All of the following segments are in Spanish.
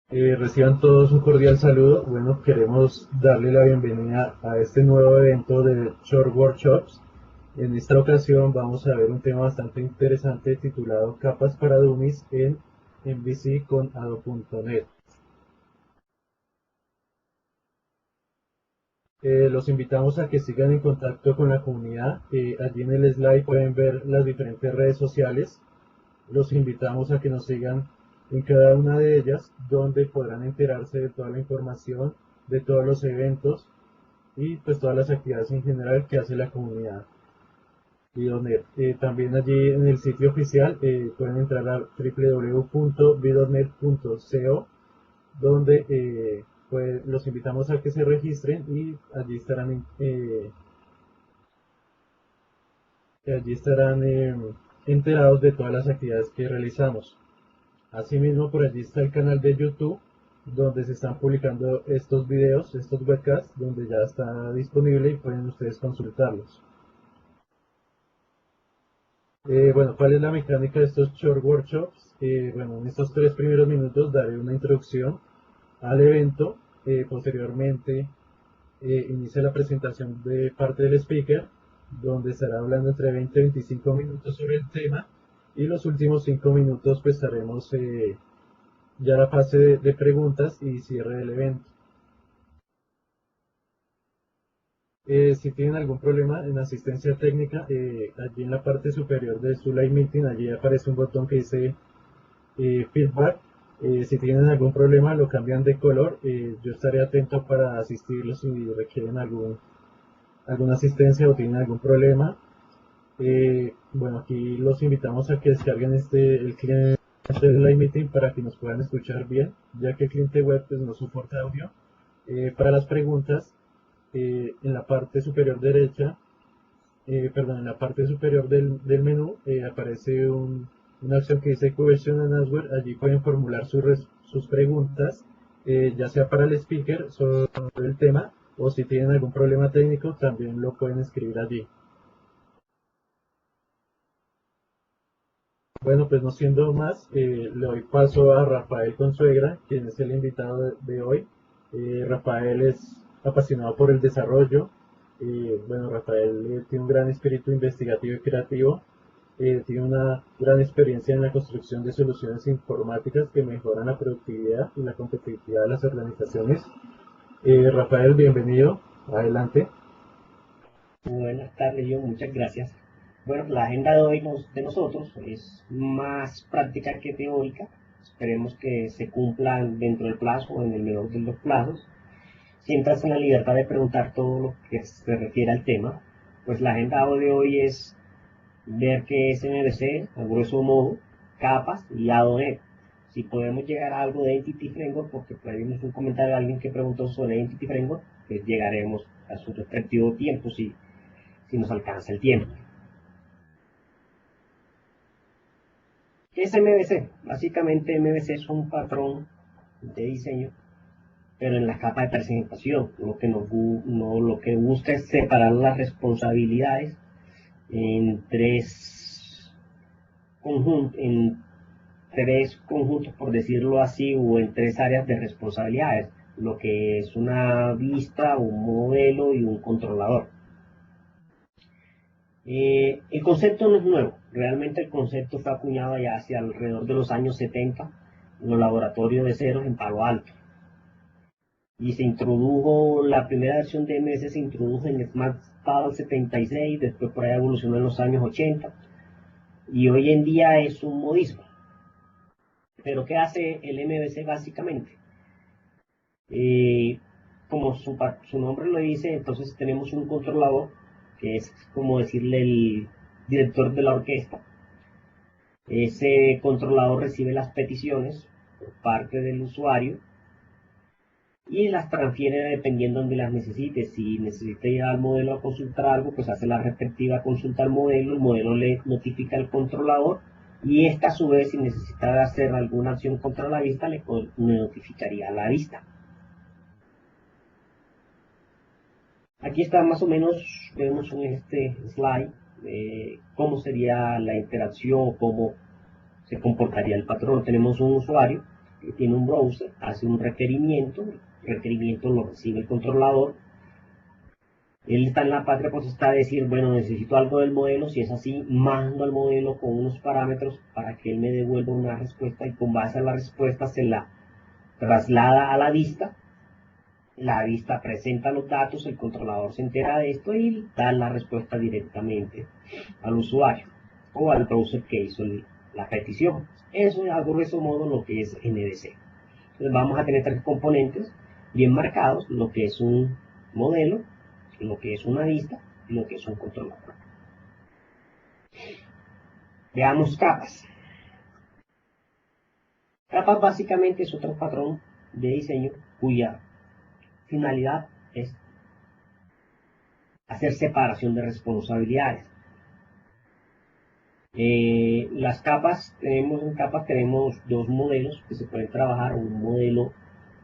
Reciban todos un cordial saludo. Bueno, queremos darle la bienvenida a este nuevo evento de Short Workshops. En esta ocasión vamos a ver un tema bastante interesante titulado Capas para Dummies en MVC con Ado.net. Los invitamos a que sigan en contacto con la comunidad. Allí en el slide pueden ver las diferentes redes sociales. Los invitamos a que nos sigan en cada una de ellas, donde podrán enterarse de toda la información, de todos los eventos y pues todas las actividades en general que hace la comunidad. Y donde también allí en el sitio oficial pueden entrar a www.bidornet.co, donde pues los invitamos a que se registren y allí estarán enterados de todas las actividades que realizamos. Asimismo, por allí está el canal de YouTube, donde se están publicando estos videos, estos webcasts, donde ya está disponible y pueden ustedes consultarlos. Bueno, ¿cuál es la mecánica de estos short workshops? Bueno, en estos 3 primeros minutos daré una introducción al evento. Posteriormente, inicia la presentación de parte del speaker, donde estará hablando entre 20 y 25 minutos sobre el tema. Y los últimos 5 minutos, pues estaremos ya la fase de preguntas y cierre del evento. Si tienen algún problema en asistencia técnica, allí en la parte superior de su Live Meeting, allí aparece un botón que dice Feedback. Si tienen algún problema, lo cambian de color. Yo estaré atento para asistirlos si requieren alguna asistencia o tienen algún problema. Bueno, aquí los invitamos a que descarguen el cliente de Live Meeting para que nos puedan escuchar bien, ya que el cliente web pues, no soporta audio. Para las preguntas, en la parte superior derecha, perdón, en la parte superior del menú aparece una opción que dice Question and Answer. Allí pueden formular sus preguntas, ya sea para el speaker sobre el tema o si tienen algún problema técnico también lo pueden escribir allí. Bueno, pues no siendo más, le doy paso a Rafael Consuegra, quien es el invitado de hoy. Rafael es apasionado por el desarrollo. Bueno, Rafael tiene un gran espíritu investigativo y creativo. Tiene una gran experiencia en la construcción de soluciones informáticas que mejoran la productividad y la competitividad de las organizaciones. Rafael, bienvenido. Adelante. Buenas tardes, yo muchas gracias. Bueno, la agenda de hoy de nosotros es más práctica que teórica. Esperemos que se cumplan dentro del plazo o en el menor de los plazos. Sientas en la libertad de preguntar todo lo que se refiere al tema. Pues la agenda de hoy es ver qué es MVC, a grueso modo, capas y ADONET. Si podemos llegar a algo de Entity Framework, porque por ahí vimos un comentario de alguien que preguntó sobre Entity Framework, pues llegaremos a su respectivo tiempo si nos alcanza el tiempo. ¿Qué es MVC? Básicamente MVC es un patrón de diseño, pero en la capa de presentación. Lo que busca es separar las responsabilidades en en tres conjuntos, por decirlo así, o en tres áreas de responsabilidades, lo que es una vista, un modelo y un controlador. El concepto no es nuevo, realmente el concepto fue acuñado ya hacia alrededor de los años 70 en los laboratorios de ceros en Palo Alto. Y se introdujo, la primera versión de MS se introdujo en Smart Pal 76, después por ahí evolucionó en los años 80, y hoy en día es un modismo. Pero ¿qué hace el MVC básicamente? Como su nombre lo dice, entonces tenemos un controlador, que es como decirle el director de la orquesta. Ese controlador recibe las peticiones por parte del usuario y las transfiere dependiendo de donde las necesite. Si necesita ir al modelo a consultar algo, pues hace la respectiva consulta al modelo, el modelo le notifica al controlador y esta a su vez, si necesita hacer alguna acción contra la vista, le notificaría a la vista. Aquí está más o menos, vemos en este slide cómo sería la interacción, cómo se comportaría el patrón. Tenemos un usuario tiene un browser, hace un requerimiento, el requerimiento lo recibe el controlador. Él está en la patria potestad de decir, bueno, necesito algo del modelo, si es así, mando al modelo con unos parámetros para que él me devuelva una respuesta y con base a la respuesta se la traslada a la vista. La vista presenta los datos, el controlador se entera de esto y da la respuesta directamente al usuario o al browser que hizo la petición. Eso es a grosso modo lo que es MVC. Entonces vamos a tener tres componentes bien marcados, lo que es un modelo, lo que es una vista y lo que es un controlador. Veamos capas. Capas básicamente es otro patrón de diseño cuya finalidad es hacer separación de responsabilidades. Las capas, en capas tenemos dos modelos que se pueden trabajar, un modelo,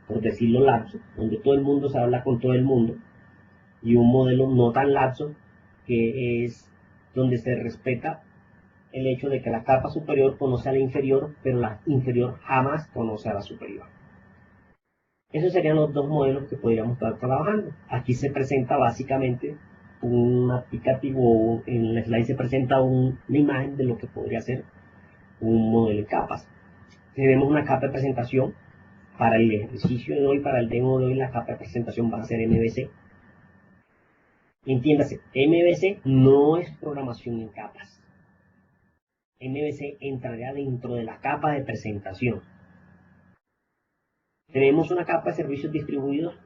por decirlo, lapso, donde todo el mundo se habla con todo el mundo, y un modelo no tan lapso, que es donde se respeta el hecho de que la capa superior conoce a la inferior, pero la inferior jamás conoce a la superior. Esos serían los dos modelos que podríamos estar trabajando. Aquí se presenta básicamente un aplicativo, en el slide se presenta una imagen de lo que podría ser un modelo en capas. Tenemos una capa de presentación. Para el ejercicio de hoy, para el demo de hoy, la capa de presentación va a ser MVC. Entiéndase, MVC no es programación en capas. MVC entraría dentro de la capa de presentación. Tenemos una capa de servicios distribuidos,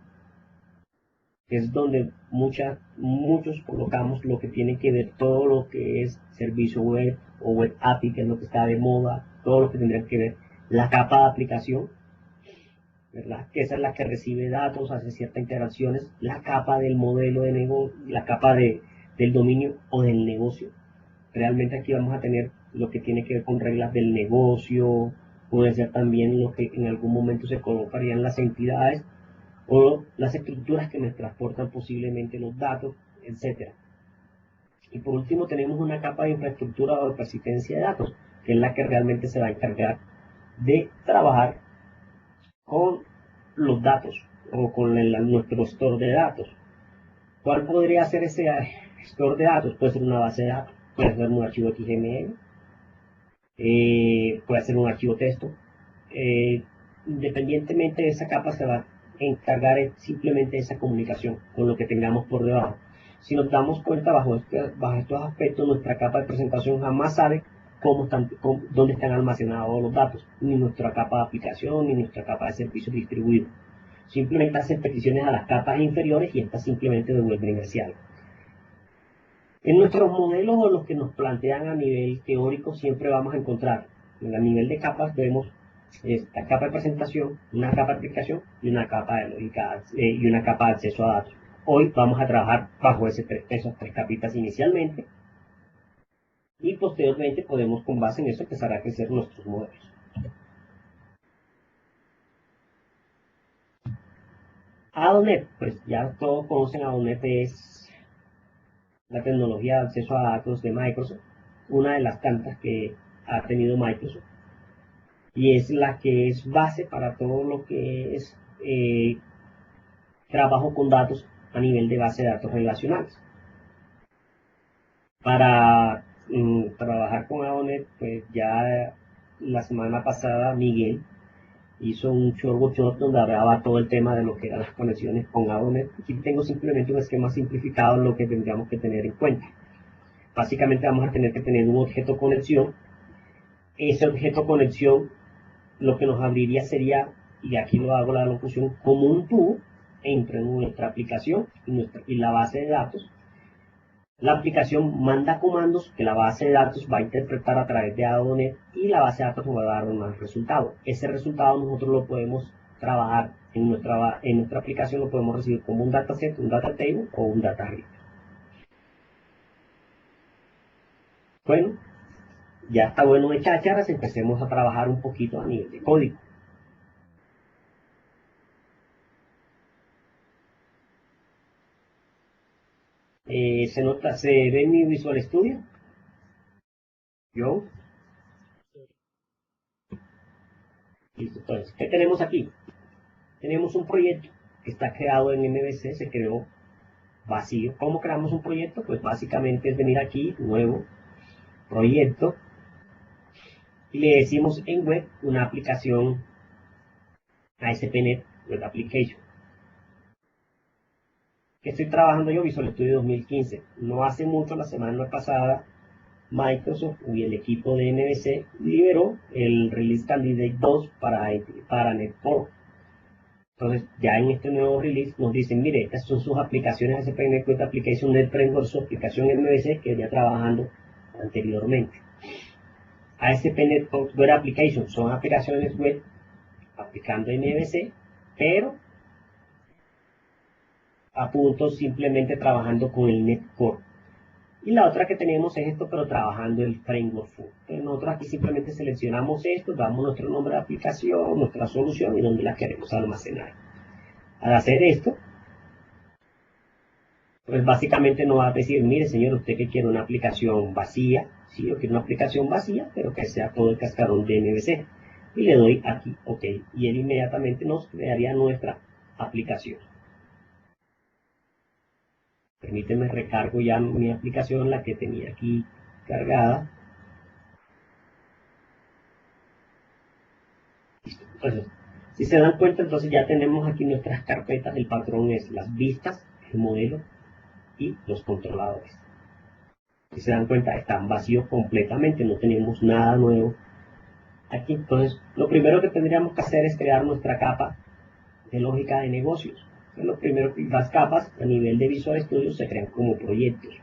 que es donde muchos colocamos lo que tiene que ver todo lo que es servicio web o web API, que es lo que está de moda, todo lo que tendría que ver la capa de aplicación, ¿verdad? Que esa es la que recibe datos, hace ciertas integraciones, la capa del modelo de negocio, la capa del dominio o del negocio. Realmente aquí vamos a tener lo que tiene que ver con reglas del negocio, puede ser también lo que en algún momento se colocarían las entidades o las estructuras que me transportan posiblemente los datos, etc. Y por último tenemos una capa de infraestructura o de persistencia de datos, que es la que realmente se va a encargar de trabajar con los datos o con nuestro store de datos. ¿Cuál podría ser ese store de datos? Puede ser una base de datos, puede ser un archivo XML, puede ser un archivo texto. Independientemente de esa capa se va a encargar simplemente de esa comunicación con lo que tengamos por debajo. Si nos damos cuenta bajo estos aspectos, nuestra capa de presentación jamás sabe dónde están almacenados los datos, ni nuestra capa de aplicación, ni nuestra capa de servicios distribuidos. Simplemente hacen peticiones a las capas inferiores y estas simplemente devuelven hacia algo. En nuestros modelos o los que nos plantean a nivel teórico siempre vamos a encontrar, a nivel de capas vemos esta capa de presentación, una capa de aplicación y una capa de lógica y una capa de acceso a datos. Hoy vamos a trabajar bajo esas tres capitas inicialmente y posteriormente podemos con base en eso empezar a crecer nuestros modelos. ADONET, pues ya todos conocen ADONET, es la tecnología de acceso a datos de Microsoft, una de las tantas que ha tenido Microsoft, y es la que es base para todo lo que es trabajo con datos a nivel de base de datos relacionales. Para trabajar con AONET, pues ya la semana pasada Miguel hizo un short donde hablaba todo el tema de lo que eran las conexiones con AONET. Aquí tengo simplemente un esquema simplificado de lo que tendríamos que tener en cuenta. Básicamente vamos a tener que tener un objeto conexión. Ese objeto conexión lo que nos abriría sería, y aquí lo hago la locución, como un tubo entre nuestra aplicación y la base de datos. La aplicación manda comandos que la base de datos va a interpretar a través de ADONET y la base de datos nos va a dar un resultado. Ese resultado nosotros lo podemos trabajar en nuestra aplicación, lo podemos recibir como un dataset, un data table o un data grid. Bueno, ya está bueno de chácharas, empecemos a trabajar un poquito a nivel de código. ¿Se ve mi Visual Studio? ¿Yo? Listo, entonces, ¿qué tenemos aquí? Tenemos un proyecto que está creado en MVC, se creó vacío. ¿Cómo creamos un proyecto? Pues básicamente es venir aquí, nuevo, proyecto, y le decimos en web una aplicación ASP.NET Web Application. Que estoy trabajando yo, Visual Studio 2015. No hace mucho, la semana pasada, Microsoft y el equipo de MVC liberó el Release Candidate 2 para NetForm. Entonces, ya en este nuevo release nos dicen, mire, estas son sus aplicaciones ASP.NET Web Application del framework, su aplicación MVC que venía trabajando anteriormente. ASP.NET Web Application son aplicaciones web aplicando MVC, pero a punto simplemente trabajando con el NetCore. Y la otra que tenemos es esto, pero trabajando el framework full. Entonces nosotros aquí simplemente seleccionamos esto, damos nuestro nombre de aplicación, nuestra solución y donde la queremos almacenar. Al hacer esto, pues básicamente nos va a decir, mire señor, usted que quiere una aplicación vacía, sí, yo quiero una aplicación vacía, pero que sea todo el cascarón de MVC. Y le doy aquí, OK, y él inmediatamente nos crearía nuestra aplicación. Permíteme recargo ya mi aplicación, la que tenía aquí cargada. Entonces, si se dan cuenta, entonces ya tenemos aquí nuestras carpetas. El patrón es las vistas, el modelo y los controladores. Si se dan cuenta, están vacíos completamente, no tenemos nada nuevo aquí. Entonces, lo primero que tendríamos que hacer es crear nuestra capa de lógica de negocios. Entonces, lo primero, las capas a nivel de Visual Studio se crean como proyectos.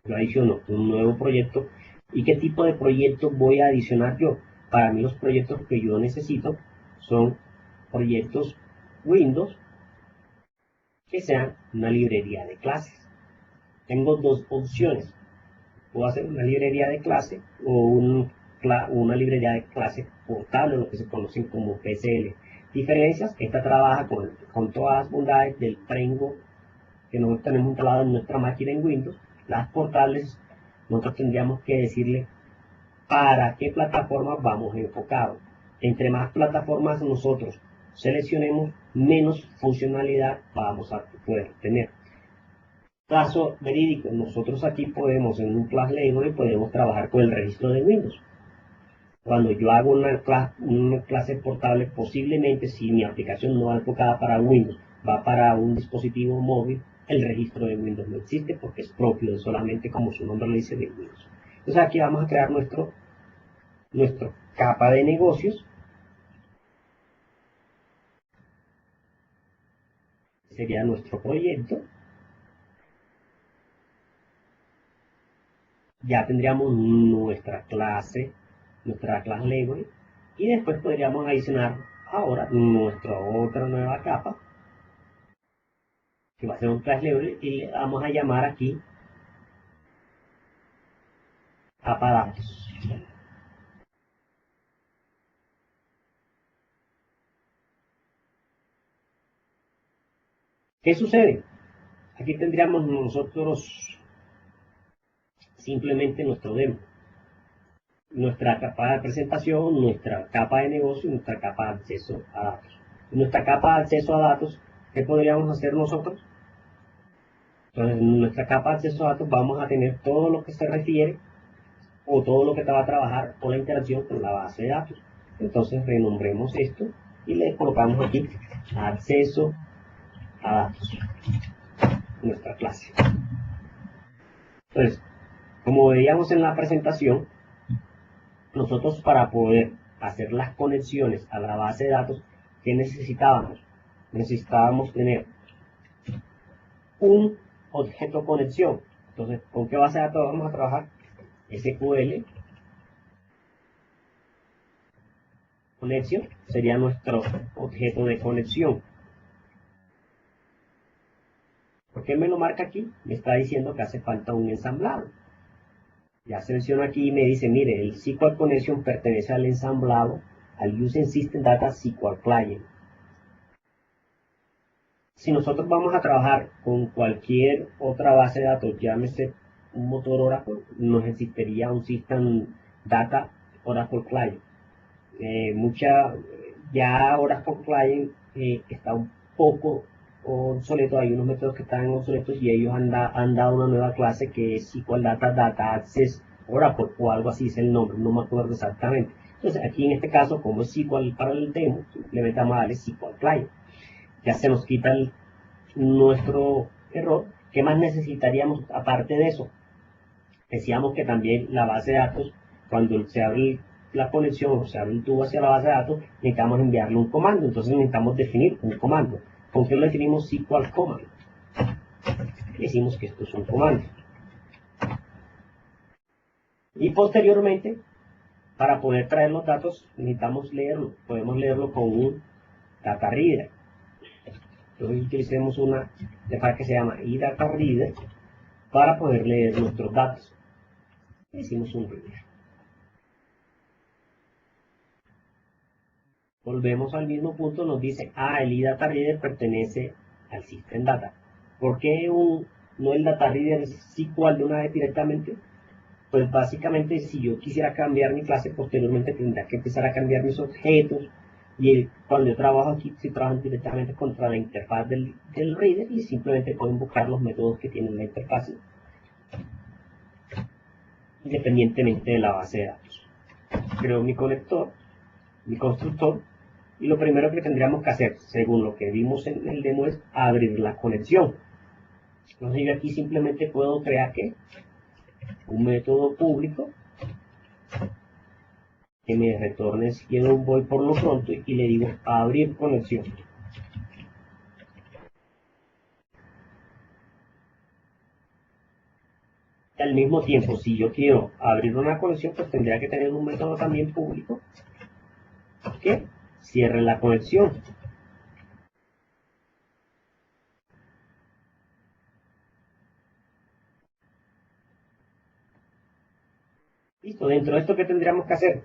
Yo adiciono un nuevo proyecto. ¿Y qué tipo de proyecto voy a adicionar yo? Para mí los proyectos que yo necesito son proyectos Windows que sean una librería de clases. Tengo dos opciones. Puedo hacer una librería de clase o una librería de clase portable, lo que se conocen como PCL. Diferencias, esta trabaja con todas las bondades del framework que nosotros tenemos instalado en nuestra máquina en Windows. Las portables, nosotros tendríamos que decirle para qué plataformas vamos enfocados. Entre más plataformas nosotros seleccionemos, menos funcionalidad vamos a poder tener. Caso verídico, nosotros aquí podemos en un class library podemos trabajar con el registro de Windows. Cuando yo hago una clase portable, posiblemente si mi aplicación no va enfocada para Windows, va para un dispositivo móvil, el registro de Windows no existe porque es propio de solamente, como su nombre lo dice, de Windows. Entonces aquí vamos a crear nuestro capa de negocios. Sería nuestro proyecto. Ya tendríamos nuestra clase library, y después podríamos adicionar ahora nuestra otra nueva capa que va a ser un class library y le vamos a llamar aquí capa datos. ¿Qué sucede? Aquí tendríamos nosotros simplemente nuestro demo, nuestra capa de presentación, nuestra capa de negocio y nuestra capa de acceso a datos. En nuestra capa de acceso a datos, ¿qué podríamos hacer nosotros? Entonces, en nuestra capa de acceso a datos vamos a tener todo lo que se refiere o todo lo que te va a trabajar con la interacción con la base de datos. Entonces, renombremos esto y le colocamos aquí acceso a datos, nuestra clase. Entonces, como veíamos en la presentación, nosotros para poder hacer las conexiones a la base de datos, ¿qué necesitábamos? Necesitábamos tener un objeto conexión. Entonces, ¿con qué base de datos vamos a trabajar? SQL conexión sería nuestro objeto de conexión. ¿Por qué me lo marca aquí? Me está diciendo que hace falta un ensamblado. Ya selecciono aquí y me dice, mire, el SQL Connection pertenece al ensamblado, al Using System Data SQL Client. Si nosotros vamos a trabajar con cualquier otra base de datos, llámese un motor Oracle, nos necesitaría un System Data Oracle Client. Ya Oracle Client está un poco obsoleto, hay unos métodos que están obsoletos y ellos han dado una nueva clase que es SQL Data Access Oracle o algo así es el nombre, no me acuerdo exactamente. Entonces aquí en este caso, como es SQL para el demo, simplemente vamos a darle SQL Client. Ya se nos quita nuestro error. ¿Qué más necesitaríamos aparte de eso? Decíamos que también la base de datos, cuando se abre la conexión o se abre un tubo hacia la base de datos, necesitamos enviarle un comando. Entonces necesitamos definir un comando. ¿Con qué lo definimos? SQL command. Decimos que esto es un comando. Y posteriormente, para poder traer los datos, necesitamos leerlo. Podemos leerlo con un data reader. Entonces utilicemos una interfaz que se llama iData Reader para poder leer nuestros datos. Hicimos un reader. Volvemos al mismo punto, nos dice, el iData Reader pertenece al System Data. ¿Por qué no el Data Reader es igual de una vez directamente? Pues básicamente si yo quisiera cambiar mi clase, posteriormente tendría que empezar a cambiar mis objetos. Y cuando yo trabajo aquí, si trabajan directamente contra la interfaz del reader y simplemente puedo invocar los métodos que tiene la interfaz, independientemente de la base de datos. Creo mi conector, mi constructor, y lo primero que tendríamos que hacer, según lo que vimos en el demo, es abrir la conexión. Entonces yo aquí simplemente puedo crear un método público que me retorne si quiero un void por lo pronto y le digo abrir conexión. Al mismo tiempo, si yo quiero abrir una conexión, pues tendría que tener un método también público que cierre la conexión. Listo, dentro de esto, ¿qué tendríamos que hacer?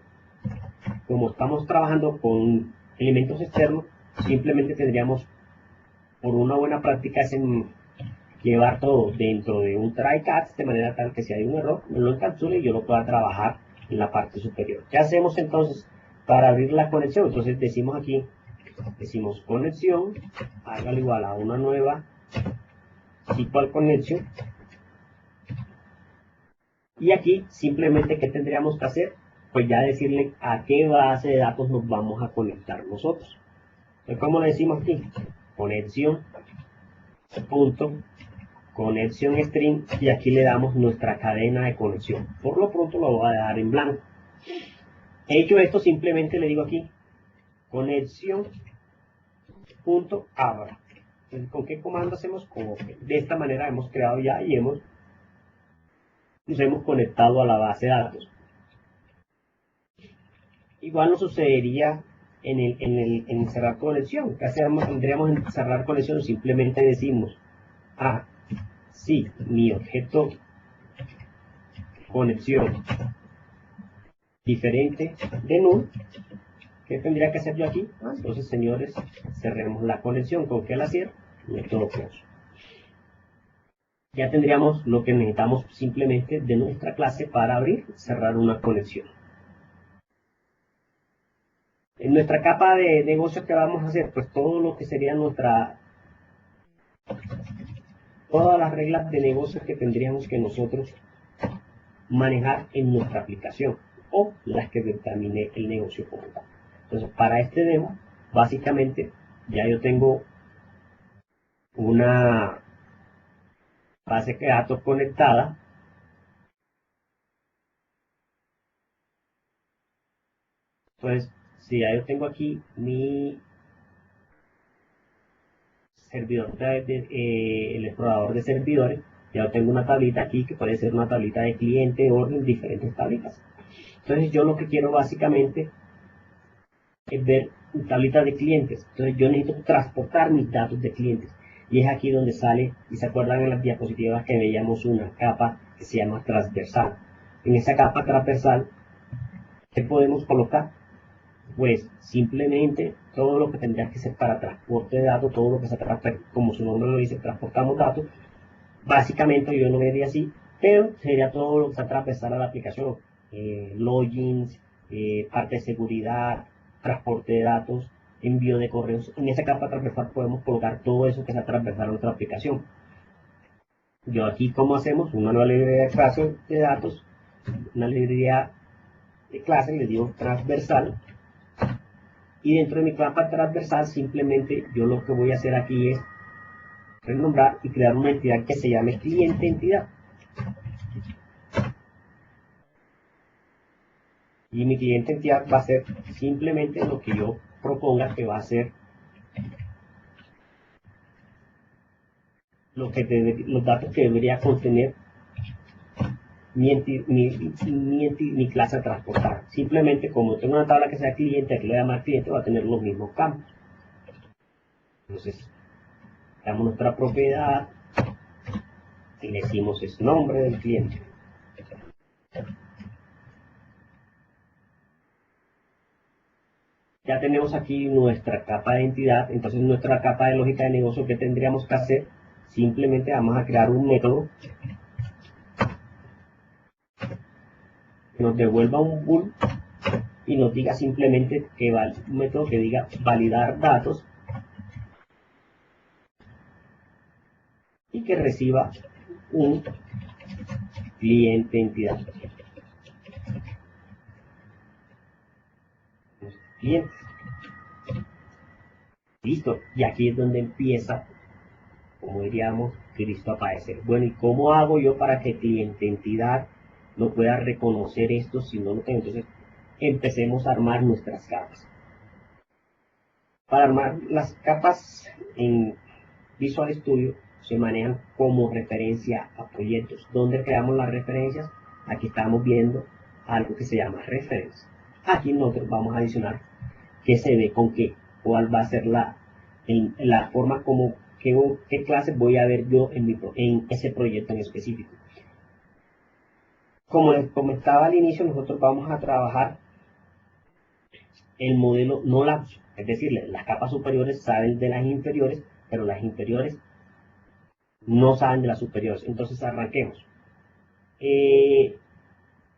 Como estamos trabajando con elementos externos, simplemente tendríamos, por una buena práctica, llevar todo dentro de un try catch de manera tal que si hay un error, me lo encapsule y yo lo pueda trabajar en la parte superior. ¿Qué hacemos entonces para abrir la conexión? Entonces decimos aquí, conexión, hágalo igual a una nueva SQL connection. Y aquí simplemente, ¿qué tendríamos que hacer? Pues ya decirle a qué base de datos nos vamos a conectar nosotros. Entonces, ¿cómo le decimos aquí? Conexión, punto, conexión string, y aquí le damos nuestra cadena de conexión. Por lo pronto lo voy a dejar en blanco. Hecho esto, simplemente le digo aquí, conexión, punto, abra. Entonces, ¿con qué comando hacemos? Como que de esta manera hemos creado ya y nos hemos conectado a la base de datos. Igual nos sucedería en cerrar conexión. ¿Qué hacemos? Tendríamos en cerrar conexión, simplemente decimos, sí, mi objeto conexión diferente de null. ¿Qué tendría que hacer yo aquí? Entonces, señores, cerremos la conexión. ¿Con qué la cierro? Método close. Ya tendríamos lo que necesitamos simplemente de nuestra clase para abrir y cerrar una conexión. En nuestra capa de negocio, ¿qué vamos a hacer? Pues todo lo que sería todas las reglas de negocio que tendríamos que nosotros manejar en nuestra aplicación o las que determine el negocio como tal. Entonces, para este demo, básicamente ya yo tengo una base de datos conectada. Entonces, si ya yo tengo aquí mi servidor, el explorador de servidores, ya tengo una tablita aquí que puede ser una tablita de cliente, orden, diferentes tablitas. Entonces, yo lo que quiero básicamente es ver tablitas de clientes. Entonces, yo necesito transportar mis datos de clientes. Y es aquí donde sale, y se acuerdan en las diapositivas que veíamos una capa que se llama transversal. En esa capa transversal, ¿qué podemos colocar? Pues simplemente todo lo que tendría que ser para transporte de datos, todo lo que se trata, como su nombre lo dice, transportamos datos. Básicamente yo no vería así, pero sería todo lo que se transversal a la aplicación. Logins, parte de seguridad, transporte de datos, envío de correos. En esa capa transversal podemos colocar todo eso que sea transversal a nuestra aplicación. Yo aquí, ¿cómo hacemos? Una nueva librería de clase de datos, una librería de clase, le digo transversal, y dentro de mi capa transversal simplemente yo lo que voy a hacer aquí es renombrar y crear una entidad que se llame cliente entidad. Y mi cliente entidad va a ser simplemente lo que yo proponga, que va a ser los datos que debería contener mi clase a transportar. Simplemente como tengo una tabla que sea cliente, aquí le voy a llamar cliente, va a tener los mismos campos. Entonces, damos nuestra propiedad y le decimos es nombre del cliente. Ya tenemos aquí nuestra capa de entidad. Entonces nuestra capa de lógica de negocio, ¿qué tendríamos que hacer? Simplemente vamos a crear un método que nos devuelva un bool y nos diga simplemente que un método que diga validar datos y que reciba un cliente entidad. Cliente. Listo. Y aquí es donde empieza, como diríamos, Cristo a aparecer. Bueno, ¿y cómo hago yo para que cliente entidad no pueda reconocer esto si no lo tengo? Entonces, empecemos a armar nuestras capas. Para armar las capas en Visual Studio se manejan como referencia a proyectos. ¿Dónde creamos las referencias? Aquí estamos viendo algo que se llama reference. Aquí nosotros vamos a adicionar qué se ve con qué, cuál va a ser la forma como qué clases voy a ver yo en ese proyecto en específico. Como les comentaba al inicio, nosotros vamos a trabajar el modelo no lapso, es decir, las capas superiores saben de las inferiores, pero las inferiores no saben de las superiores. Entonces arranquemos.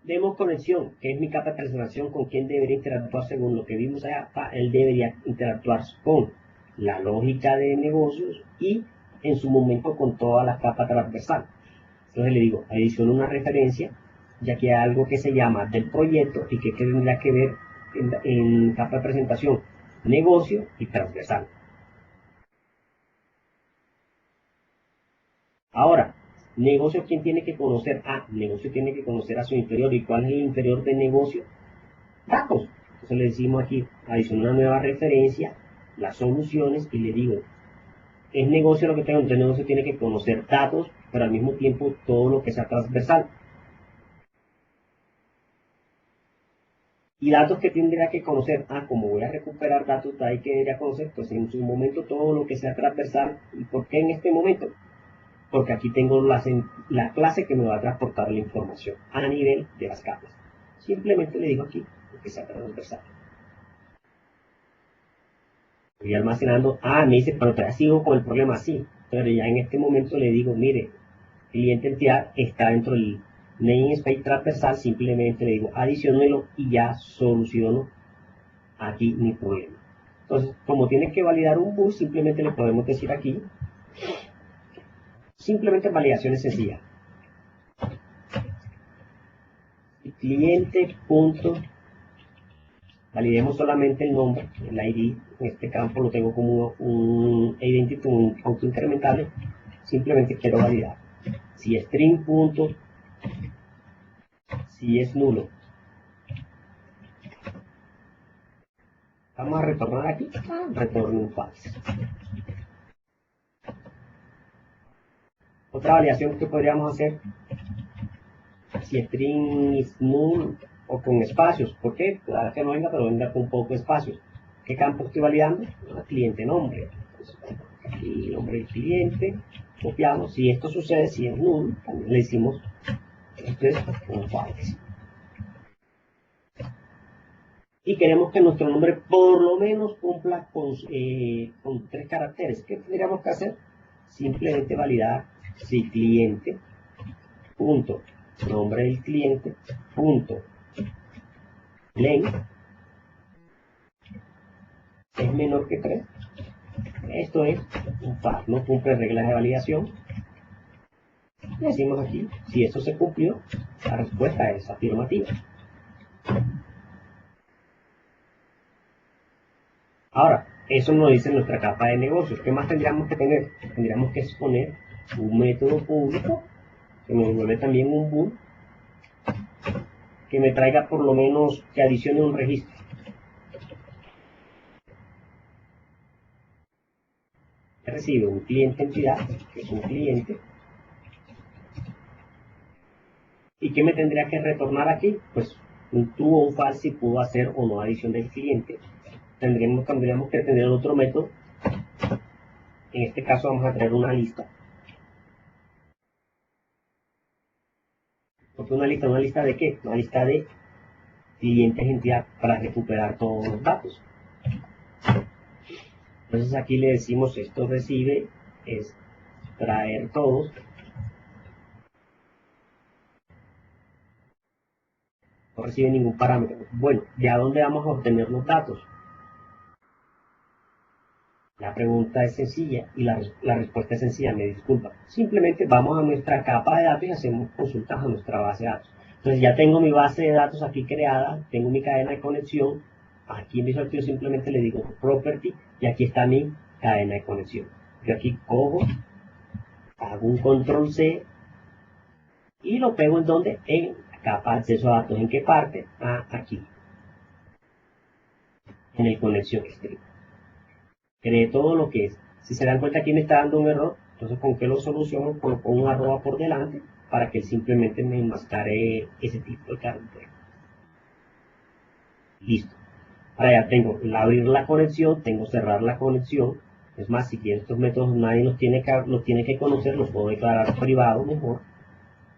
Demos conexión, que es mi capa de presentación, con quién debería interactuar según lo que vimos allá. Él debería interactuar con la lógica de negocios y en su momento con toda la capa transversal. Entonces le digo, adiciono una referencia, ya que hay algo que se llama del proyecto y que tendrá que ver en capa de presentación, negocio y transversal. Ahora, negocio, ¿quién tiene que conocer? Negocio tiene que conocer a su inferior. ¿Y cuál es el inferior de negocio? Datos. Entonces le decimos aquí, adicionar una nueva referencia, las soluciones, y le digo, es negocio lo que tengo. Entonces negocio tiene que conocer datos, pero al mismo tiempo todo lo que sea transversal. Y datos que tendría que conocer, como voy a recuperar datos de ahí que debería conocer, pues en su momento todo lo que sea transversal. ¿Y por qué en este momento? Porque aquí tengo la clase que me va a transportar la información a nivel de las capas. Simplemente le digo aquí que sea transversal. Voy almacenando, me dice, pero todavía sigo con el problema así. Pero ya en este momento le digo, mire, cliente entidad está dentro del namespace transversal, simplemente le digo, adicionelo y ya soluciono aquí mi problema. Entonces, como tiene que validar un bus, simplemente le podemos decir aquí, simplemente validaciones sencillas. Cliente punto, validemos solamente el nombre, el ID, en este campo lo tengo como un identity, un auto incrementable, simplemente quiero validar. Si es string punto, si es nulo. Vamos a retornar aquí, retorno un false. Otra validación que podríamos hacer, si string is null o con espacios. ¿Por qué? Claro que no venga, pero venga con poco espacios. ¿Qué campo estoy validando? Cliente nombre. Aquí nombre del cliente, copiamos. Si esto sucede, si es null, también le decimos esto es un false. Y queremos que nuestro nombre por lo menos cumpla con 3 caracteres. ¿Qué tendríamos que hacer? Simplemente validar si cliente punto nombre del cliente punto length es menor que 3, esto es un falso, no cumple reglas de validación. Y decimos aquí, si eso se cumplió, la respuesta es afirmativa. Ahora, eso nos dice nuestra capa de negocios. ¿Qué más tendríamos que tener? Tendríamos que exponer un método público que me devuelve también un bool, que me traiga por lo menos, que adicione un registro. Recibe un cliente entidad, que es un cliente. ¿Y qué me tendría que retornar aquí? Pues un true o un false si pudo hacer o no adición del cliente. Tendríamos que tener otro método. En este caso vamos a traer una lista. ¿Por qué una lista de qué? Una lista de clientes entidad para recuperar todos los datos. Entonces aquí le decimos esto recibe, es traer todos. No recibe ningún parámetro. Bueno, ¿de a dónde vamos a obtener los datos? La pregunta es sencilla y la respuesta es sencilla, me disculpa. Simplemente vamos a nuestra capa de datos y hacemos consultas a nuestra base de datos. Entonces ya tengo mi base de datos aquí creada, tengo mi cadena de conexión. Aquí en Visual Studio simplemente le digo property y aquí está mi cadena de conexión. Yo aquí cojo, hago un control C y lo pego en donde, en la capa de acceso a datos. ¿En qué parte? Aquí, en el conexión stream. Creé todo lo que es. Si se dan cuenta aquí me está dando un error, entonces ¿con qué lo soluciono? Coloco un arroba por delante para que simplemente me enmascare ese tipo de carácter. Listo. Ahora ya tengo el abrir la conexión, tengo cerrar la conexión. Es más, si quiero estos métodos nadie los tiene que conocer, los puedo declarar privado mejor,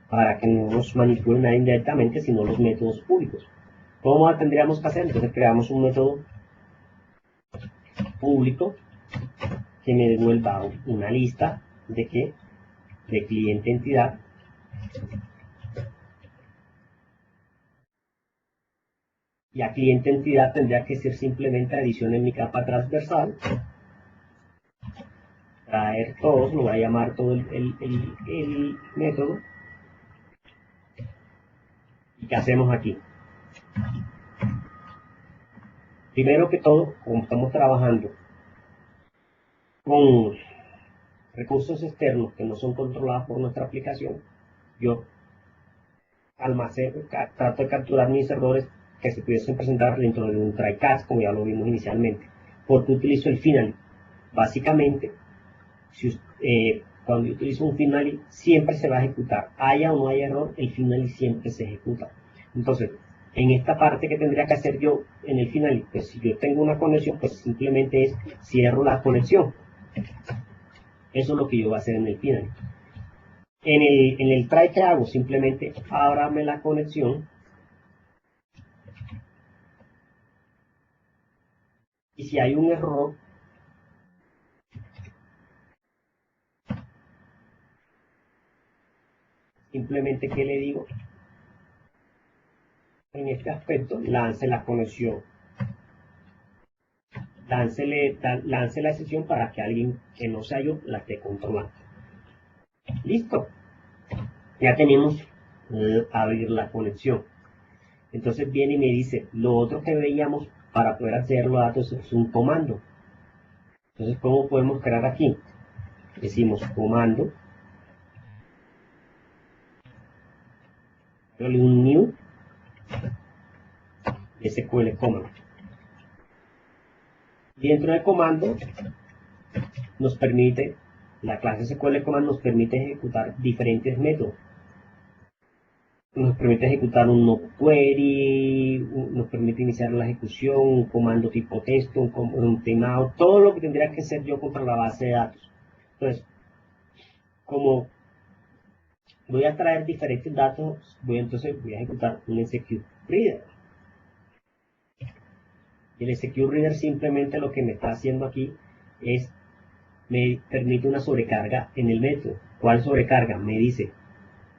para que no nos manipulen nadie indirectamente, sino los métodos públicos. ¿Cómo tendríamos que hacer? Entonces creamos un método público que me devuelva una lista de qué, de cliente entidad, y a cliente entidad tendría que ser simplemente adición en mi capa transversal, traer todos, lo voy a llamar todo el método. ¿Y qué hacemos aquí? Primero que todo, como estamos trabajando con recursos externos que no son controlados por nuestra aplicación, yo trato de capturar mis errores que se pudiesen presentar dentro de un try catch, como ya lo vimos inicialmente. Porque utilizo el finally. Básicamente, cuando yo utilizo un finally, siempre se va a ejecutar. Haya o no haya error, el finally siempre se ejecuta. Entonces, en esta parte que tendría que hacer yo en el finally, pues si yo tengo una conexión, pues simplemente es cierro la conexión. Eso es lo que yo voy a hacer en el finally. En el try que hago, simplemente ábrame la conexión. Y si hay un error, simplemente, ¿qué le digo? En este aspecto, lance la conexión. Lance la sesión para que alguien que no sea yo la esté controlando. Listo. Ya tenemos abrir la conexión. Entonces viene y me dice, lo otro que veíamos para poder acceder a los datos es un comando. Entonces, ¿cómo podemos crear aquí? Decimos comando, un new SQL command. Y dentro del comando nos permite, la clase SQL command nos permite ejecutar diferentes métodos. Nos permite ejecutar un no query, nos permite iniciar la ejecución, un comando tipo texto, un timeout, todo lo que tendría que hacer yo contra la base de datos. Entonces, como voy a traer diferentes datos, entonces voy a ejecutar un SQ Reader. Y el SQ Reader simplemente lo que me está haciendo aquí es, me permite una sobrecarga en el método. ¿Cuál sobrecarga? Me dice,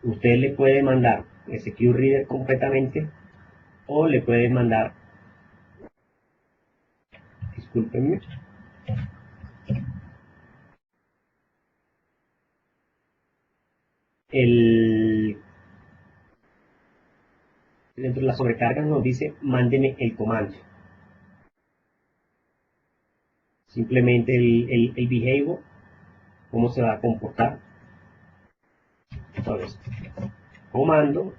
usted le puede mandar SQ Reader completamente o le puede mandar, discúlpenme. Dentro de las sobrecargas nos dice mándeme el comando. Simplemente el behavior, cómo se va a comportar. Entonces, comando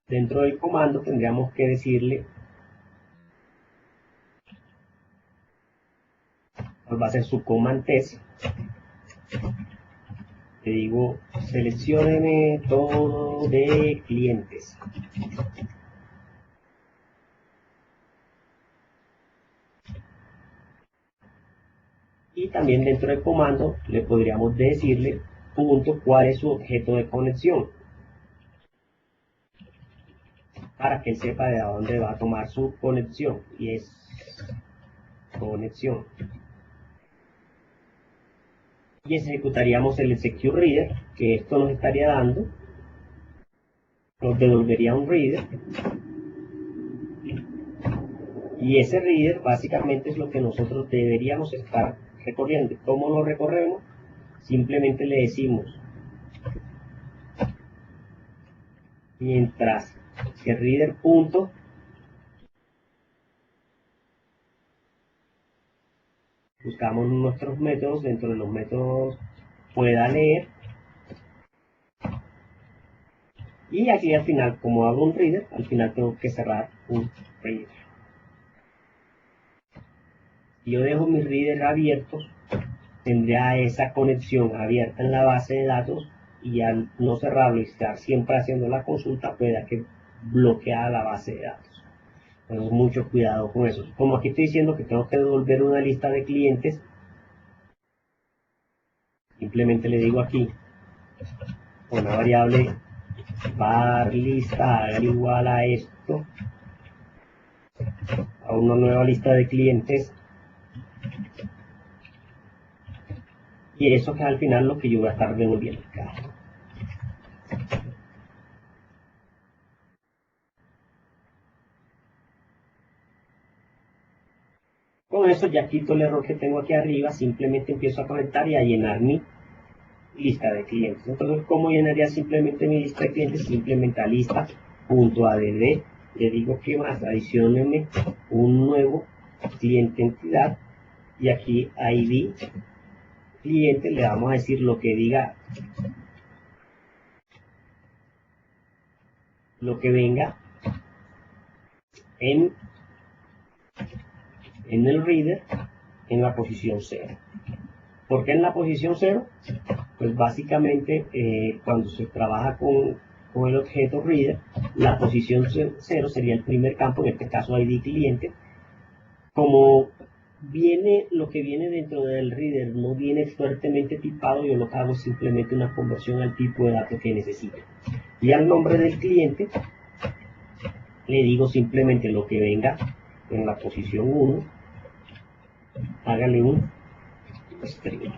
dentro del comando tendríamos que decirle cuál va a ser su command test. Le digo seleccióneme todo de clientes. Y también dentro del comando le podríamos decirle punto cuál es su objeto de conexión, para que él sepa de dónde va a tomar su conexión, y es conexión. Y ejecutaríamos el execute reader, que esto nos estaría dando, nos devolvería un reader, y ese reader básicamente es lo que nosotros deberíamos estar recorriendo. ¿Cómo lo recorremos? Simplemente le decimos, mientras que reader punto buscamos nuestros métodos, dentro de los métodos pueda leer, y aquí al final, como abro un reader, al final tengo que cerrar un reader. Si yo dejo mis readers abiertos, tendría esa conexión abierta en la base de datos, y al no cerrarlo y estar siempre haciendo la consulta, pueda que bloquea la base de datos. Entonces, mucho cuidado con eso. Como aquí estoy diciendo que tengo que devolver una lista de clientes, simplemente le digo aquí, una variable var lista haga igual a esto, a una nueva lista de clientes, y eso que al final lo que yo voy a estar devolviendo. Con eso ya quito el error que tengo aquí arriba, simplemente empiezo a conectar y a llenar mi lista de clientes. Entonces, ¿cómo llenaría simplemente mi lista de clientes? Simplemente a lista.add, le digo que más, adicióneme un nuevo cliente entidad, y aquí ID cliente le vamos a decir lo que diga, lo que venga en el reader en la posición 0. ¿Por qué en la posición 0? Pues básicamente cuando se trabaja con el objeto reader, la posición 0 sería el primer campo, en este caso ID cliente. Como viene lo que viene dentro del reader no viene fuertemente tipado, yo lo que hago es simplemente una conversión al tipo de datos que necesito. Y al nombre del cliente le digo simplemente lo que venga en la posición 1, hágale un string.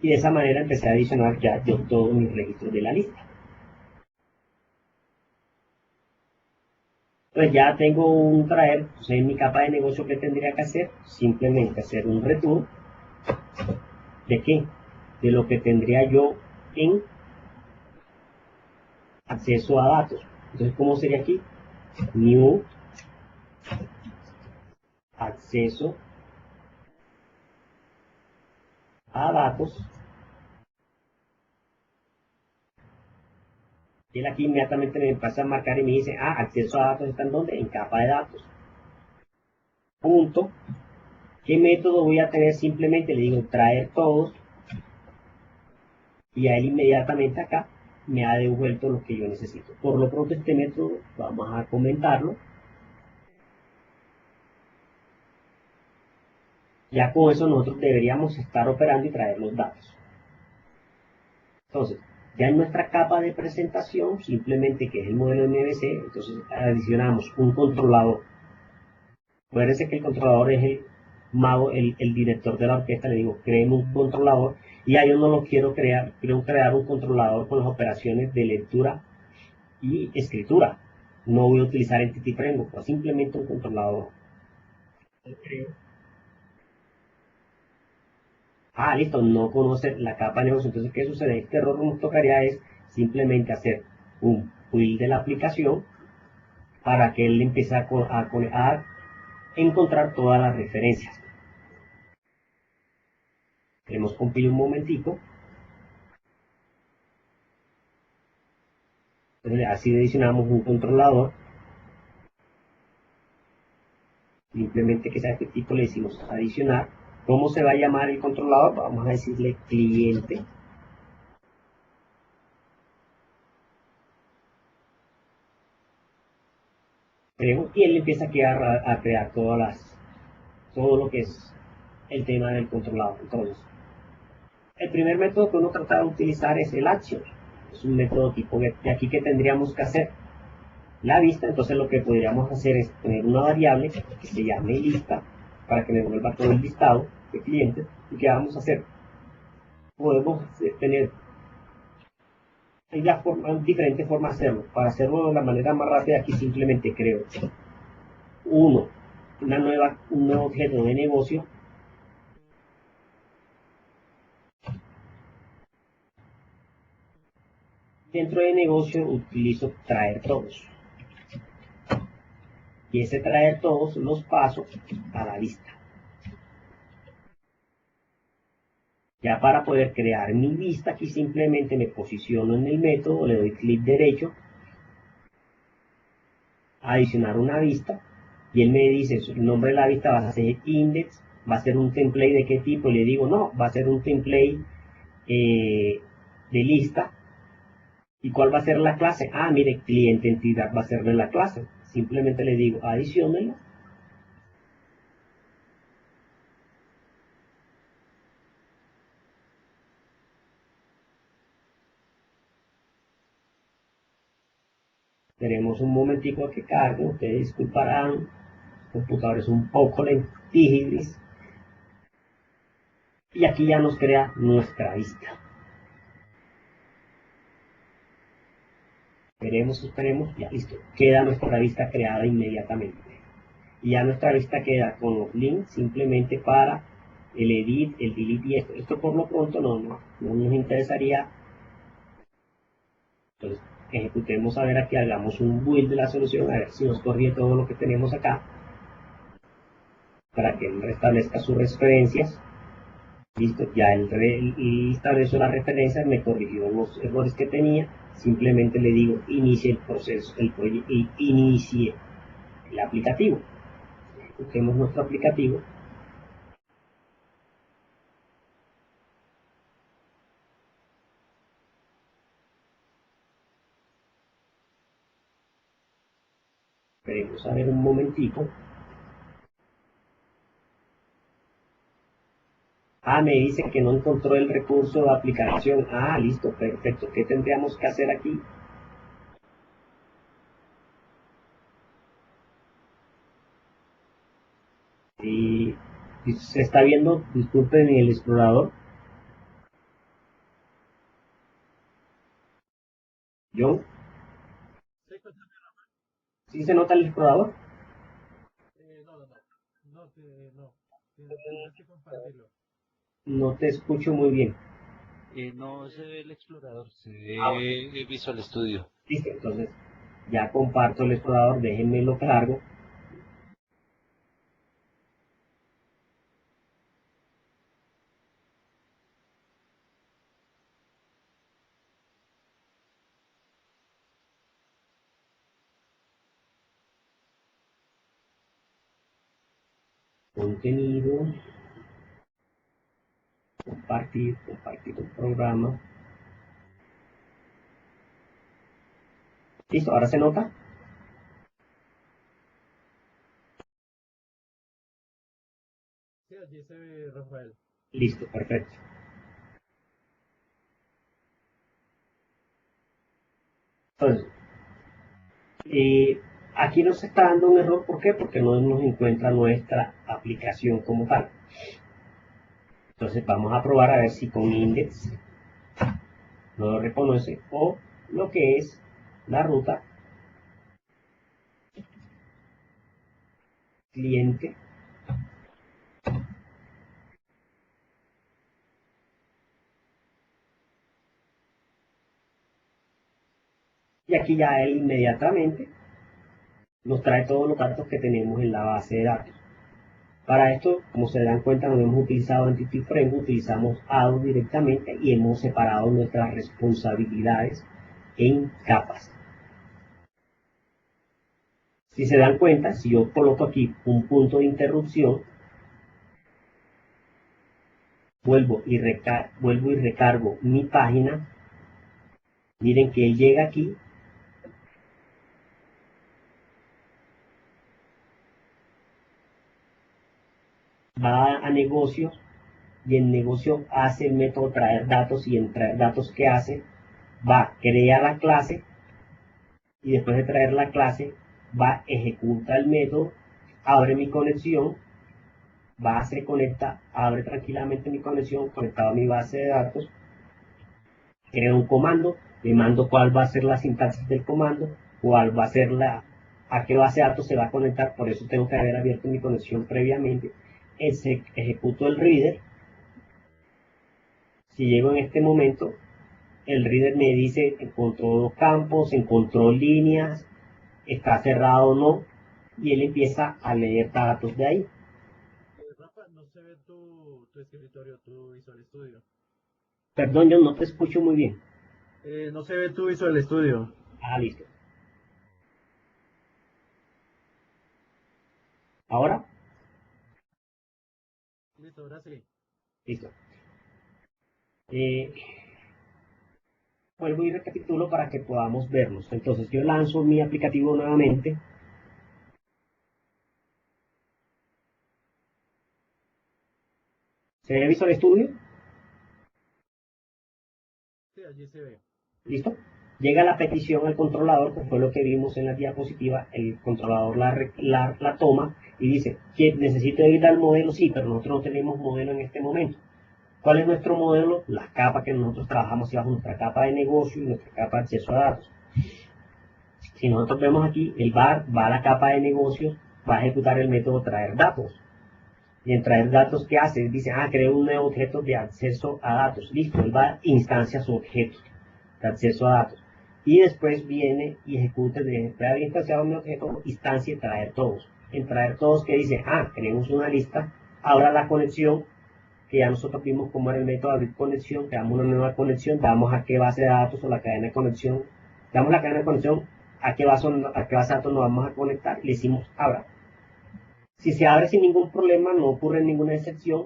Y de esa manera empecé a adicionar ya yo todos mis registros de la lista. Entonces ya tengo un traer, pues en mi capa de negocio, ¿qué tendría que hacer? Simplemente hacer un return. ¿De qué? De lo que tendría yo en acceso a datos. Entonces, ¿cómo sería aquí? New acceso a datos. Y él aquí inmediatamente me pasa a marcar y me dice, acceso a datos está en ¿dónde? En capa de datos. Punto. ¿Qué método voy a tener? Simplemente le digo traer todos, y a él inmediatamente acá me ha devuelto lo que yo necesito. Por lo pronto este método vamos a comentarlo. Ya con eso nosotros deberíamos estar operando y traer los datos. Entonces, ya en nuestra capa de presentación, simplemente que es el modelo MVC, entonces adicionamos un controlador. Acuérdense que el controlador es Mago, el director de la orquesta, le digo, créeme un controlador, y ahí yo no lo quiero crear, quiero crear un controlador con las operaciones de lectura y escritura. No voy a utilizar Entity Framework, simplemente un controlador. Ah, listo, no conoce la capa de negocio. Entonces, ¿qué sucede? Este error nos tocaría es simplemente hacer un build de la aplicación para que él empiece a encontrar todas las referencias. Queremos compilar un momentico. Entonces, así adicionamos un controlador. Simplemente que sea este tipo le decimos adicionar. ¿Cómo se va a llamar el controlador? Vamos a decirle cliente. Y él empieza a crear todo lo que es el tema del controlador. Entonces, el primer método que uno trata de utilizar es el action. Es un método tipo get. Y aquí, ¿qué tendríamos que hacer? La vista. Entonces lo que podríamos hacer es tener una variable que se llame lista para que me devuelva todo el listado de clientes. ¿Y qué vamos a hacer? Podemos tener, hay diferentes formas de hacerlo. Para hacerlo de la manera más rápida, aquí simplemente creo un nuevo objeto de negocio. Dentro de negocio utilizo traer todos. Y ese traer todos los paso a la lista. Ya para poder crear mi lista, aquí simplemente me posiciono en el método, le doy clic derecho, adicionar una vista, y él me dice, el nombre de la vista va a ser index, va a ser un template de qué tipo, y le digo, no, va a ser un template de lista. ¿Y cuál va a ser la clase? Ah, mire, cliente entidad va a ser de la clase. Simplemente le digo, adiciónelo. Tenemos un momentico que cargue, ustedes disculparán, el computador es un poco lentigris. Y aquí ya nos crea nuestra vista. Esperemos, ya listo. Queda nuestra vista creada inmediatamente. Y ya nuestra vista queda con los links simplemente para el edit, el delete y esto. Esto por lo pronto no nos interesaría. Entonces, ejecutemos a ver aquí, hagamos un build de la solución, a ver si nos corrige todo lo que tenemos acá, para que él restablezca sus referencias. Listo, ya él estableció las referencias, me corrigió los errores que tenía. Simplemente le digo inicie el proceso, y inicie el aplicativo. Busquemos nuestro aplicativo. Esperemos a ver un momentico. Ah, me dice que no encontró el recurso de aplicación. Ah, listo, perfecto. ¿Qué tendríamos que hacer aquí? Y se está viendo, disculpen, el explorador. Yo, ¿sí se nota el explorador? No, no, no. No. Tendrás que compartirlo. No te escucho muy bien. No se ve el explorador, se Ah, bueno, ve Visual Studio. listo. Entonces, ya comparto el explorador, déjenme lo cargo. Contenido, compartir el programa. Listo, ahora se nota. Sí, allí se ve Rafael. Listo, perfecto. Entonces, Aquí nos está dando un error, ¿por qué? Porque no nos encuentra nuestra aplicación como tal. Entonces vamos a probar a ver si con index no lo reconoce, o lo que es la ruta cliente y aquí ya él inmediatamente nos trae todos los datos que tenemos en la base de datos. Para esto, como se dan cuenta, no hemos utilizado Entity Framework, utilizamos ADO directamente y hemos separado nuestras responsabilidades en capas. Si se dan cuenta, si yo coloco aquí un punto de interrupción, vuelvo y recargo mi página, miren que él llega aquí, va a negocios y en negocio hace el método traer datos y en traer datos que hace, va, crea la clase y después de traer la clase, va, ejecuta el método, abre mi conexión, va, se conecta, abre tranquilamente mi conexión conectado a mi base de datos, crea un comando, le mando cuál va a ser la sintaxis del comando, cuál va a ser a qué base de datos se va a conectar, por eso tengo que haber abierto mi conexión previamente, ejecuto el reader, si llego en este momento, el reader me dice encontró dos campos, encontró líneas, está cerrado o no, y él empieza a leer datos de ahí. Rafa, no se ve tu escritorio, tu Visual Studio. Perdón, yo no te escucho muy bien. No se ve tu Visual Studio. Ah, listo. Ahora, Listo, ahora sí. listo. Vuelvo y recapitulo para que podamos verlos. Entonces yo lanzo mi aplicativo nuevamente. ¿Se ve Visual Studio? Sí, allí se ve. ¿Listo? Llega la petición al controlador, que fue lo que vimos en la diapositiva. El controlador la toma y dice, que necesito ir al modelo, sí, pero nosotros no tenemos modelo en este momento. ¿Cuál es nuestro modelo? La capa que nosotros trabajamos bajo nuestra capa de negocio y nuestra capa de acceso a datos. Si nosotros vemos aquí, el VAR va a la capa de negocios, va a ejecutar el método traer datos. Y en traer datos, ¿qué hace? Dice, creo un nuevo objeto de acceso a datos. Listo, él va a instancia su objeto de acceso a datos. Y después viene y ejecuta, después de haber instanciado mi objeto, instancia y traer todos. En traer todos, ¿qué dice? Tenemos una lista, ahora la conexión, que ya nosotros vimos cómo era el método de abrir conexión, creamos una nueva conexión, damos a qué base de datos o la cadena de conexión, damos la cadena de conexión, a qué base de datos nos vamos a conectar, le decimos abra. Si se abre sin ningún problema, no ocurre ninguna excepción,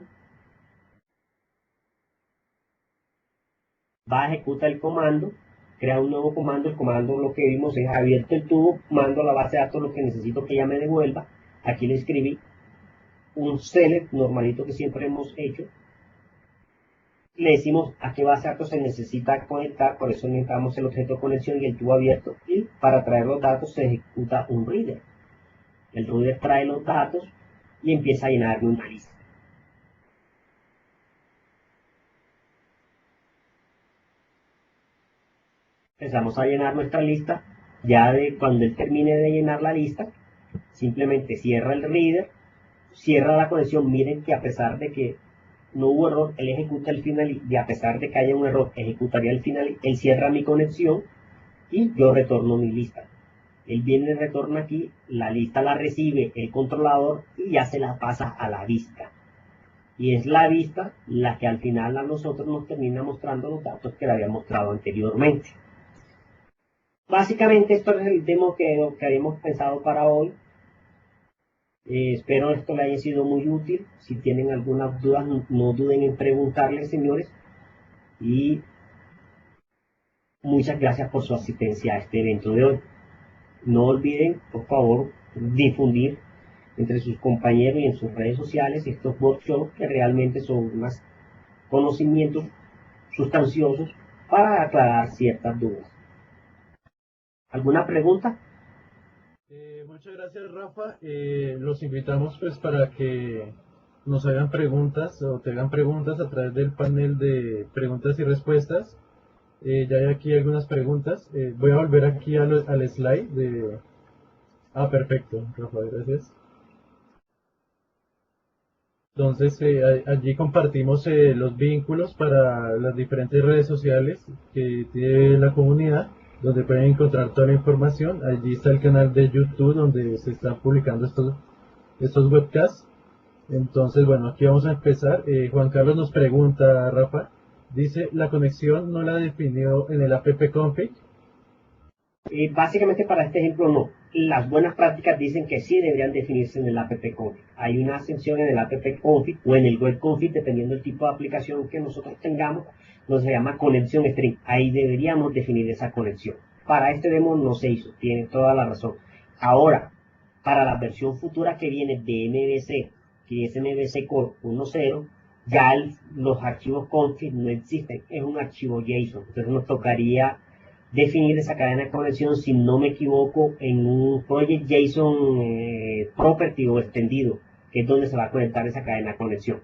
va a ejecutar el comando, crea un nuevo comando, el comando lo que vimos es abierto el tubo, mando a la base de datos lo que necesito que ella me devuelva, aquí le escribí un select normalito que siempre hemos hecho, le decimos a qué base de datos se necesita conectar, por eso necesitamos el objeto de conexión y el tubo abierto, y para traer los datos se ejecuta un reader. El reader trae los datos y empieza a llenarme una lista. Empezamos a llenar nuestra lista, ya de cuando él termine de llenar la lista, simplemente cierra el reader, cierra la conexión, miren que a pesar de que no hubo error, él ejecuta el final y a pesar de que haya un error, ejecutaría el final, él cierra mi conexión y yo retorno mi lista. Él viene y retorna aquí, la lista la recibe el controlador y ya se la pasa a la vista. Y es la vista la que al final a nosotros nos termina mostrando los datos que le había mostrado anteriormente. Básicamente esto es el demo que habíamos pensado para hoy. Espero esto le haya sido muy útil. Si tienen algunas dudas, no duden en preguntarle, señores. Y muchas gracias por su asistencia a este evento de hoy. No olviden, por favor, difundir entre sus compañeros y en sus redes sociales estos workshops que realmente son unos conocimientos sustanciosos para aclarar ciertas dudas. ¿Alguna pregunta? Muchas gracias, Rafa. Los invitamos pues para que nos hagan preguntas o te hagan preguntas a través del panel de preguntas y respuestas. Ya hay aquí algunas preguntas. Voy a volver aquí al slide de... Ah, perfecto, Rafa, gracias. Entonces, allí compartimos los vínculos para las diferentes redes sociales que tiene la comunidad, donde pueden encontrar toda la información. Allí está el canal de YouTube donde se están publicando estos webcasts. Entonces, bueno, aquí vamos a empezar. Juan Carlos nos pregunta, Rafa, dice, ¿la conexión no la definió en el app config? Básicamente para este ejemplo no. Las buenas prácticas dicen que sí deberían definirse en el app config. Hay una sección en el app config o en el web config, dependiendo del tipo de aplicación que nosotros tengamos, donde se llama conexión string. Ahí deberíamos definir esa conexión. Para este demo no se hizo, tiene toda la razón. Ahora, para la versión futura que viene de MVC, que es MVC Core 1.0, ya los archivos config no existen, es un archivo JSON. Entonces nos tocaría definir esa cadena de conexión, si no me equivoco, en un project JSON property o extendido, que es donde se va a conectar esa cadena de conexión.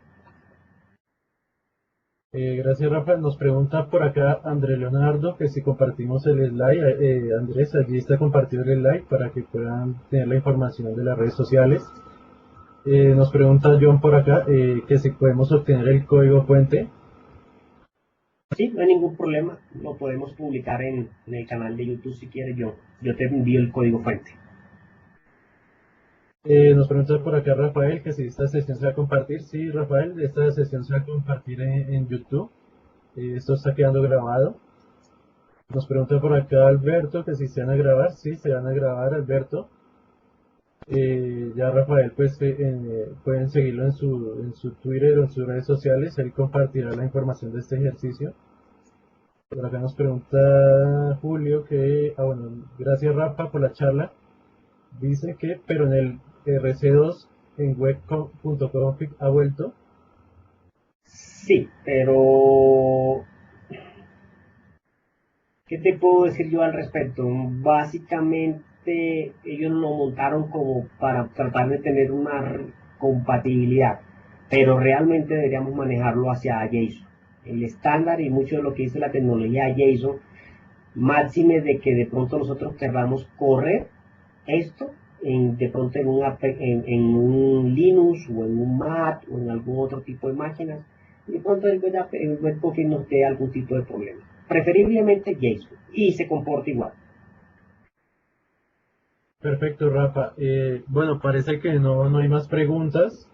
Gracias, Rafa. Nos pregunta por acá André Leonardo que si compartimos el slide. Andrés, allí está compartido el slide para que puedan tener la información de las redes sociales. Nos pregunta John por acá que si podemos obtener el código fuente. Sí, no hay ningún problema, lo podemos publicar en el canal de YouTube si quieres, yo te envío el código fuente. Nos pregunta por acá Rafael que si esta sesión se va a compartir. Sí, Rafael, esta sesión se va a compartir en YouTube. Esto está quedando grabado. Nos pregunta por acá Alberto que si se van a grabar. Sí, se van a grabar, Alberto. Ya Rafael, pues pueden seguirlo en su Twitter o en sus redes sociales. Él compartirá la información de este ejercicio. Por acá nos pregunta Julio que, bueno, gracias Rafa por la charla. Dice que, pero en el RC2 en web.config ha vuelto. Sí, pero ¿qué te puedo decir yo al respecto? Básicamente ellos lo montaron como para tratar de tener una compatibilidad, pero realmente deberíamos manejarlo hacia JSON. El estándar y mucho de lo que dice la tecnología JSON, máxime de que de pronto nosotros querramos correr esto de pronto en un Linux o en un Mac o en algún otro tipo de máquinas, y de pronto el web config nos dé algún tipo de problema. Preferiblemente JSON y se comporta igual. Perfecto, Rafa. Bueno, parece que no hay más preguntas.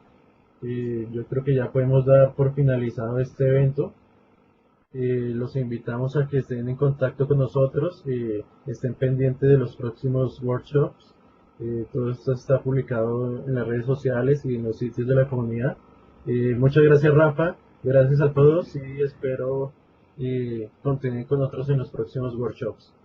Yo creo que ya podemos dar por finalizado este evento. Los invitamos a que estén en contacto con nosotros, estén pendientes de los próximos workshops. Todo esto está publicado en las redes sociales y en los sitios de la comunidad. Muchas gracias, Rafa. Gracias a todos y espero continúen con nosotros en los próximos workshops.